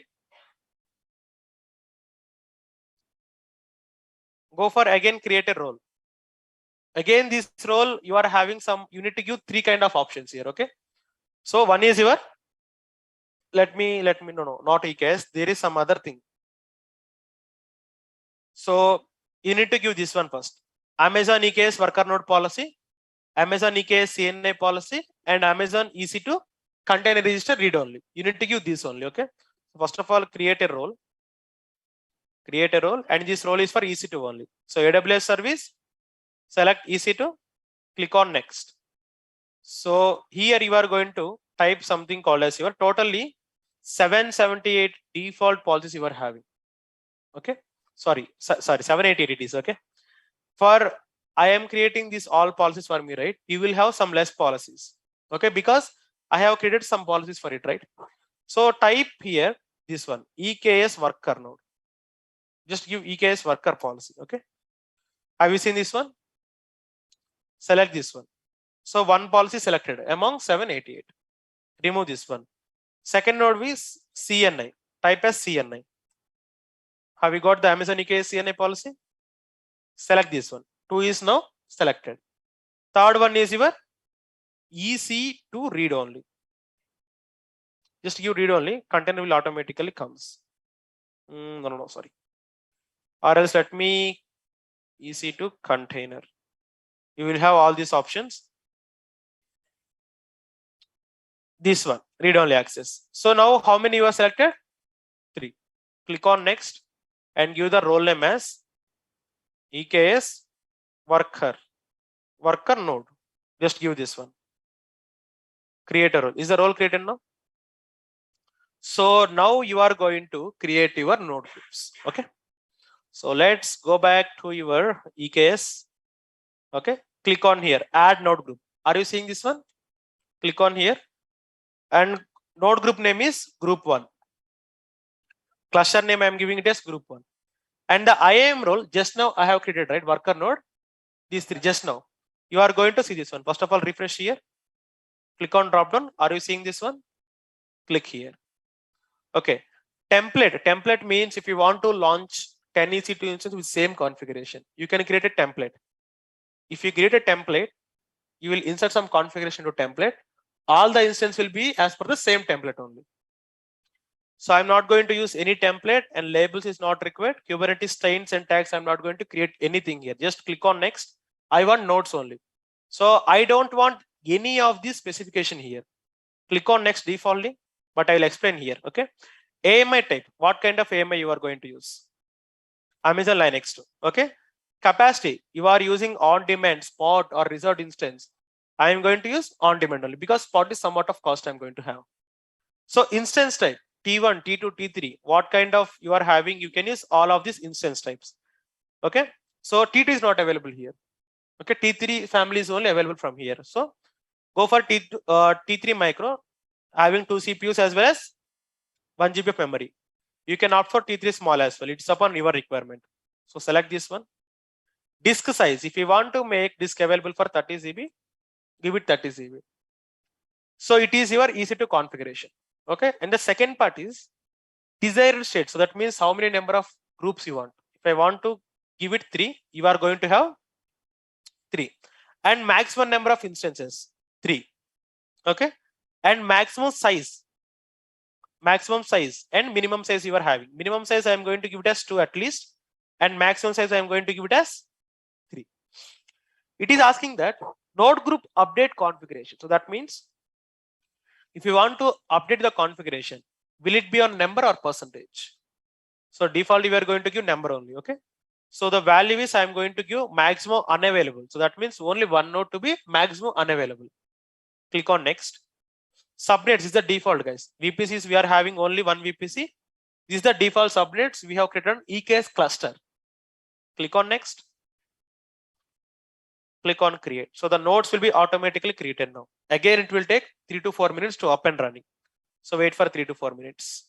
A: Go for again create a role. Again, this role you are having some, you need to give three kind of options here. Okay. So one is your, no, not EKS. There is some other thing. So you need to give this one first. Amazon EKS worker node policy, Amazon EKS CNI policy, and Amazon EC2 container register read only. You need to give this only. Okay. First of all, create a role, and this role is for EC2 only. So AWS service, select EC2, click on next. So here you are going to type something called as your totally 778 default policies you are having. Okay. Sorry, 788 it is. Okay. For I am creating these all policies for me, right? You will have some less policies. Okay. Because I have created some policies for it, right? So type here this one, EKS worker node. Just give EKS worker policy. Okay. Have you seen this one? Select this one. So one policy selected among 788. Remove this one. Second node is CNI. Type as CNI. Have you got the Amazon EKS CNI policy? Select this one. 2 is now selected. Third one is your EC2 read only. Just give read only. Container will automatically comes. No, sorry. Or else let me EC2 container. You will have all these options. This one, read only access. So now how many you are selected? 3. Click on next and give the role name as EKS worker node. Just give this one. Create a role. Is the role created now? So now you are going to create your node groups. Okay. So let's go back to your EKS. Okay. Click on here, add node group. Are you seeing this one? Click on here. And node group name is group 1. Cluster name I am giving it as group 1. And the IAM role just now I have created, right? Worker node. These 3 just now. You are going to see this one. First of all, refresh here. Click on drop down. Are you seeing this one? Click here. Okay. Template. Template means if you want to launch 10 EC2 instances with same configuration, you can create a template. If you create a template, you will insert some configuration to template. All the instance will be as per the same template only. So I'm not going to use any template, and labels is not required. Kubernetes chains and tags, I'm not going to create anything here. Just click on next. I want nodes only. So I don't want any of this specification here. Click on next defaultly, but I will explain here. Okay. AMI type. What kind of AMI you are going to use? Amazon Linux 2. Okay. Capacity. You are using on-demand, spot, or reserved instance. I am going to use on demand only because spot is somewhat of cost I'm going to have. So instance type T1, T2, T3, what kind of you are having, you can use all of these instance types. Okay. So T2 is not available here. Okay. T3 family is only available from here. So go for T3 micro having 2 CPUs as well as 1 GB of memory. You can opt for T3 small as well. It's upon your requirement. So select this one. Disk size. If you want to make disk available for 30 GB, give it 30 GB. So it is your easy to configuration. Okay. And the second part is desired state. So that means how many number of groups you want. If I want to give it 3, you are going to have 3. And maximum number of instances 3. Okay. And maximum size and minimum size you are having. Minimum size I am going to give it as 2 at least, and maximum size I am going to give it as 3. It is asking that node group update configuration. So that means if you want to update the configuration, will it be on number or percentage? So default we are going to give number only. Okay. So the value is I am going to give maximum unavailable. So that means only one node to be maximum unavailable. Click on next. Subnets is the default, guys. VPCs we are having only one VPC. These are the default subnets we have created on EKS cluster. Click on next. Click on create. So the nodes will be automatically created now. Again, it will take 3 to 4 minutes to up and running. So wait for 3 to 4 minutes.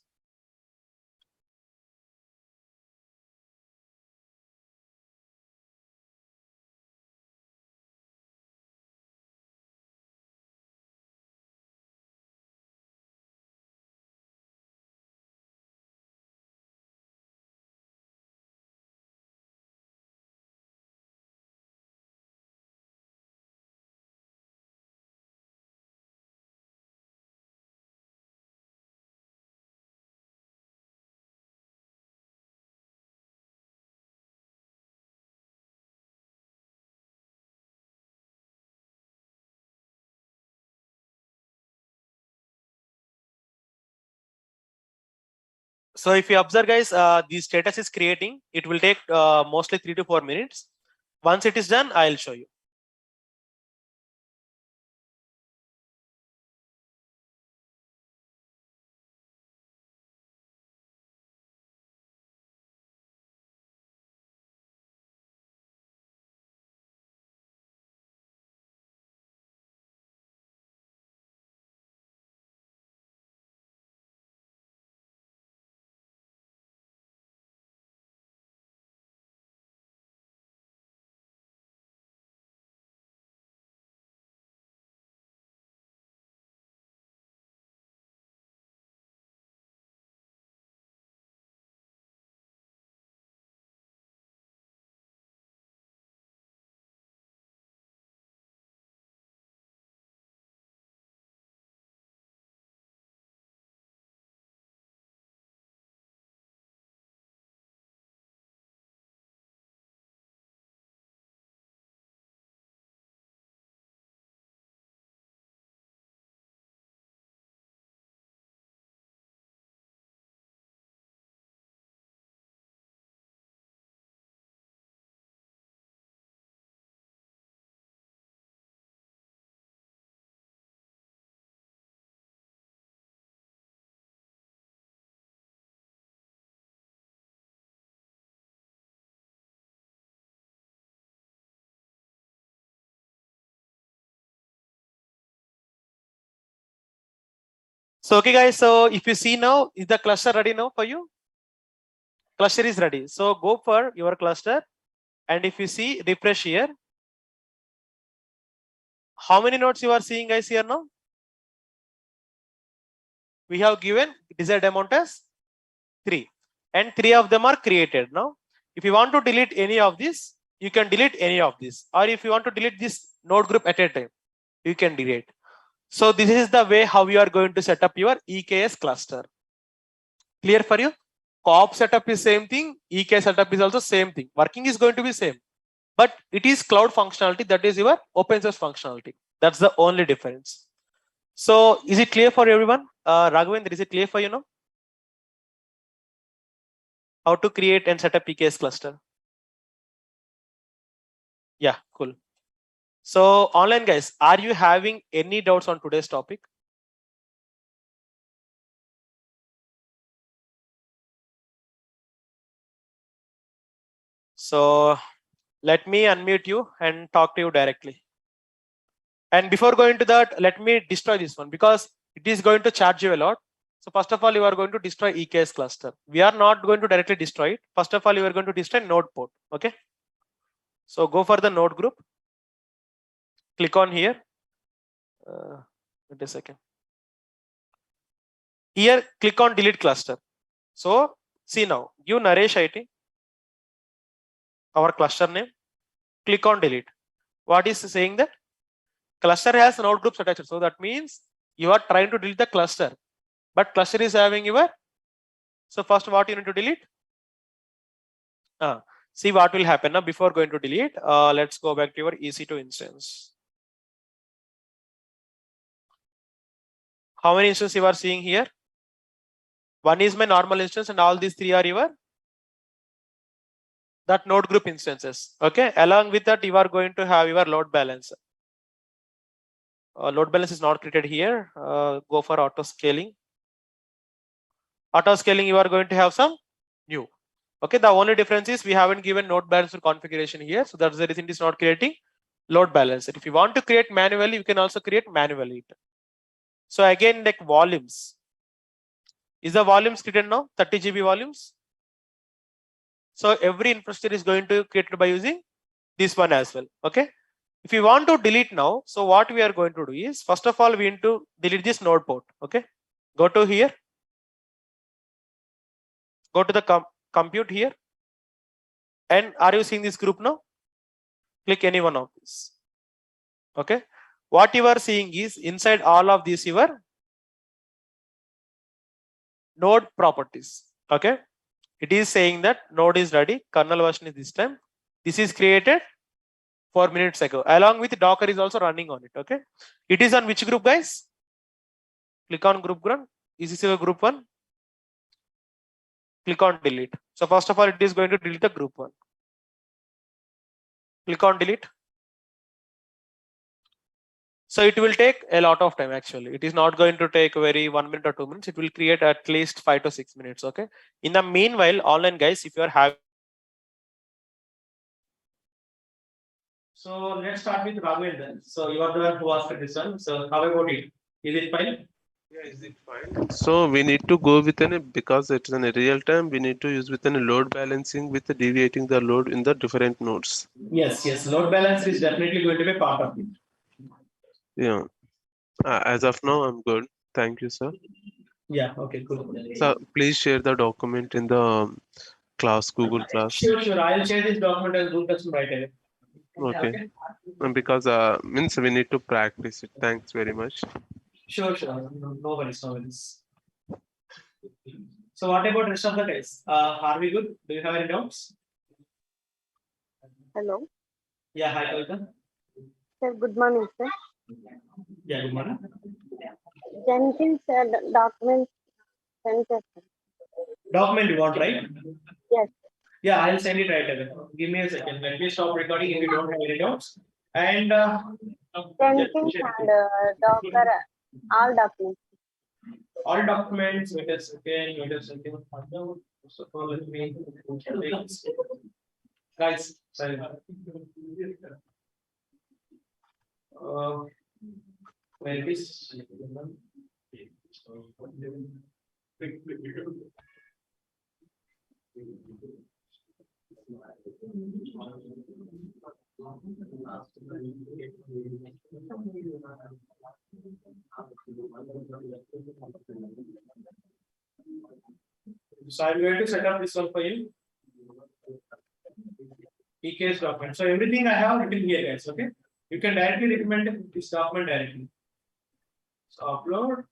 A: So if you observe, guys, the status is creating. It will take mostly 3 to 4 minutes. Once it is done, I'll show you. So okay, guys. So if you see now, is the cluster ready now for you? Cluster is ready. So go for your cluster, and if you see, refresh here. How many nodes you are seeing, guys, here now? We have given desired amount as 3, and 3 of them are created now. If you want to delete any of this, you can delete any of this, or if you want to delete this node group at a time, you can delete. So this is the way how you are going to set up your EKS cluster. Clear for you? Co-op setup is same thing. EKS setup is also same thing. Working is going to be same, but it is cloud functionality. That is your open source functionality. That's the only difference. So is it clear for everyone? Raghavendra, is it clear for you now? How to create and set up EKS cluster? Yeah, cool. So online guys, are you having any doubts on today's topic? So let me unmute you and talk to you directly. And before going to that, let me destroy this one because it is going to charge you a lot. So first of all, you are going to destroy EKS cluster. We are not going to directly destroy it. First of all, you are going to destroy node port. Okay. So go for the node group. Click on here. Wait a second. Here, click on delete cluster. So see now, give Naresh IT our cluster name. Click on delete. What is saying that? Cluster has node groups attached. So that means you are trying to delete the cluster, but cluster is having your. So first, what you need to delete? See what will happen now before going to delete. Let's go back to your EC2 instance. How many instances you are seeing here? One is my normal instance, and all these three are your that node group instances. Okay. Along with that, you are going to have your load balancer. Load balance is not created here. Go for auto scaling. Auto scaling, you are going to have some new. Okay, the only difference is we haven't given load balancer configuration here, so that's the reason it is not creating load balancer. If you want to create manually, you can also create manually. So again, like volumes, is the volumes created now 30 GB volumes? So every infrastructure is going to created by using this one as well. Okay. If you want to delete now, so what we are going to do is first of all we need to delete this node port. Okay, go to here, go to the compute here, and are you seeing this group now? Click any one of these. Okay, what you are seeing is inside all of these your node properties. Okay, it is saying that node is ready, kernel version is this time. This is created 4 minutes ago. Along with Docker is also running on it. Okay, it is on which group, guys? Click on group 1. Is this your group 1? Click on delete. So first of all, it is going to delete the group 1. Click on delete. So it will take a lot of time actually. It is not going to take very 1 minute or 2 minutes. It will create at least 5 to 6 minutes. Okay. In the meanwhile, online guys, if you are having. So let's start with Raghavendra. So you are the one who asked this one. So how about it? Is it fine?
B: Yeah, is it fine? So we need to go with because it's in a real time, we need to use with load balancing with deviating the load in the different nodes.
A: Yes. Load balancer is definitely going to be part of it.
B: Yeah. As of now, I'm good. Thank you, sir.
A: Yeah. Okay. Cool.
B: So please share the document in the class, Google class.
A: Sure. I'll share this document and Google Classroom right away.
B: Okay. Because means we need to practice it. Thanks very much.
A: Sure. No worries. So what about rest of the guys? Are we good? Do you have any doubts?
C: Hello.
A: Yeah. Hi, Kavita.
C: Sir, good morning, sir.
A: Yeah. Good morning.
C: Jenkins document center.
A: Document you want, right?
C: Yes.
A: Yeah, I'll send it right away. Give me a second. Let me stop recording if you don't have any doubts. And
C: Jenkins and Docker, all documents.
A: all documents. Wait a second. First of all, let me guys. Sorry. Where it is? So I'm going to set up this one for you. EKS document. So everything I have written here, guys. Okay. You can directly recommend this document directly. So upload.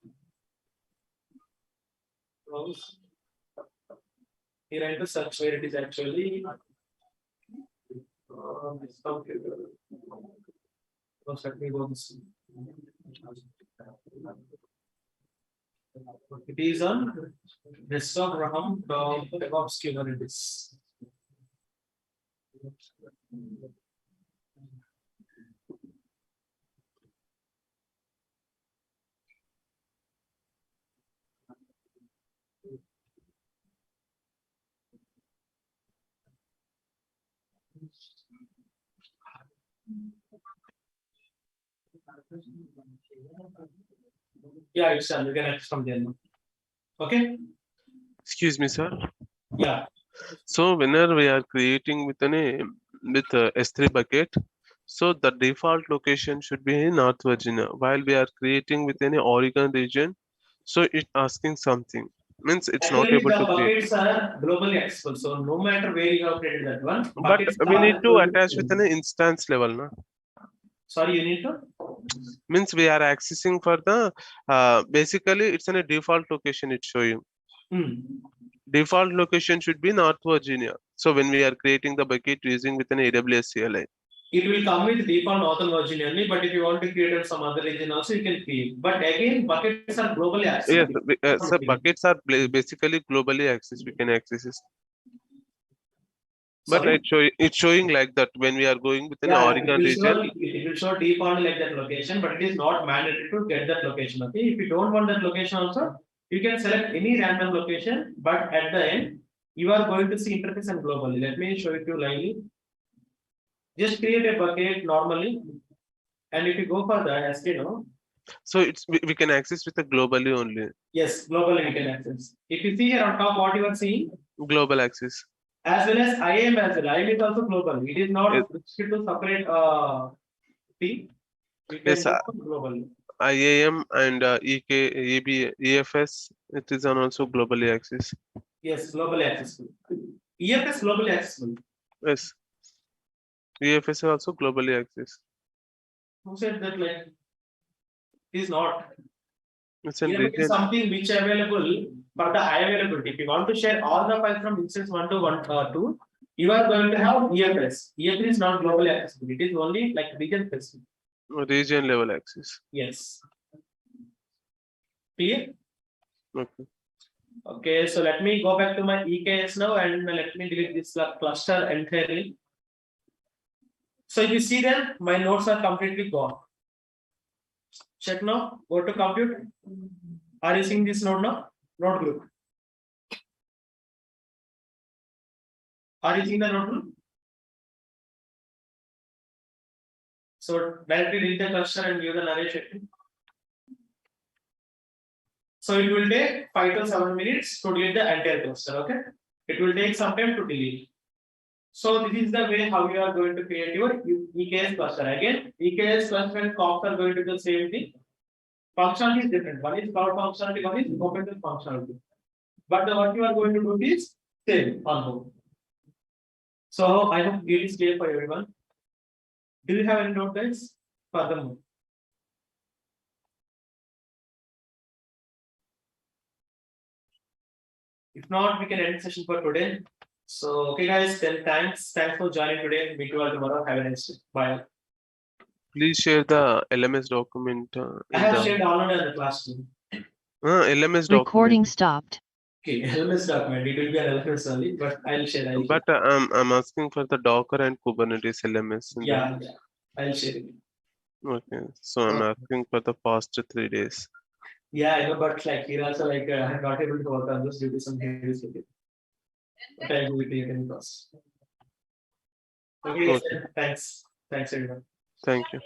A: Close. Here I have to search where it is actually. This computer. Let me go this. It is on desktop RAM DevOps Kubernetes. Yeah, it's done. You can access from there now. Okay.
B: Excuse me, sir.
A: Yeah.
B: So whenever we are creating with S3 bucket, so the default location should be in North Virginia. While we are creating with any Oregon region, so it's asking something. Means it's not
A: Actually,
B: able
A: the
B: to create.
A: buckets are globally accessible. So no matter where you have created that one,
B: But
A: buckets
B: we need
A: are
B: to attach with an instance level, na?
A: Sorry, you need to.
B: Means we are accessing for the basically it's in a default location it's showing. Default location should be North Virginia. So when we are creating the bucket using with an AWS CLI.
A: It will come with default Northern Virginia only, but if you want to create it some other region also, you can create. But again, buckets are globally accessible.
B: Yes, so buckets are basically globally accessed. We can access it. But
A: Sorry?
B: it's showing like that when we are going with an
A: Yeah,
B: Oregon region.
A: it will show default like that location, but it is not mandatory to get that location. Okay, if you don't want that location also, you can select any random location, but at the end, you are going to see interface and globally. Let me show it to you lively. Just create a bucket normally, and if you go for the as you know.
B: So we can access with the globally only.
A: Yes, globally we can access. If you see here on top, what you are seeing?
B: Global access.
A: As well as IAM as well. IAM is also global. It is not restricted to separate thing. We can
B: Yes,
A: do globally.
B: IAM and EK, EB, EFS, it is also globally access.
A: Yes, globally accessible. EFS globally accessible.
B: Yes. EFS is also globally access.
A: Who said that like it is not?
B: It's in
A: EFS
B: region.
A: is something which available for the high availability. If you want to share all the files from instance 1 to 2, you are going to have EFS. EFS is not globally accessible. It is only like region specific.
B: Region level access.
A: Yes. Clear?
B: Okay.
A: Okay, so let me go back to my EKS now and let me delete this cluster entirely. So if you see that my nodes are completely gone. Check now, go to compute. Are you seeing this node now? Node group. Are you seeing the node group? So directly delete the cluster and give the narration. So it will take 5 to 7 minutes to delete the entire cluster. Okay, it will take some time to delete. So this is the way how you are going to create your EKS cluster. Again, EKS cluster and COPS are going to do the same thing. Functionality is different. One is cloud functionality, one is open source functionality. But what you are going to do is same on both. So I hope it is clear for everyone. Do you have any note, guys? Furthermore. If not, we can end the session for today. So, okay, guys, then thanks for joining today. Meet you all tomorrow. Have a nice day. Bye.
B: Please share the LMS document.
A: I have shared download in the classroom.
B: LMS
D: Recording
B: document.
D: stopped.
A: Okay, LMS document. It will be an LMS only, but I'll share.
B: But I'm asking for the Docker and Kubernetes LMS.
A: Yeah, I'll share it.
B: Okay, so I'm asking for the past 3 days.
A: Yeah, I know, but like here also like I'm not able to work on this due to some issues with it. But I will be taken cost. Okay, thanks. Thanks everyone.
B: Thank you.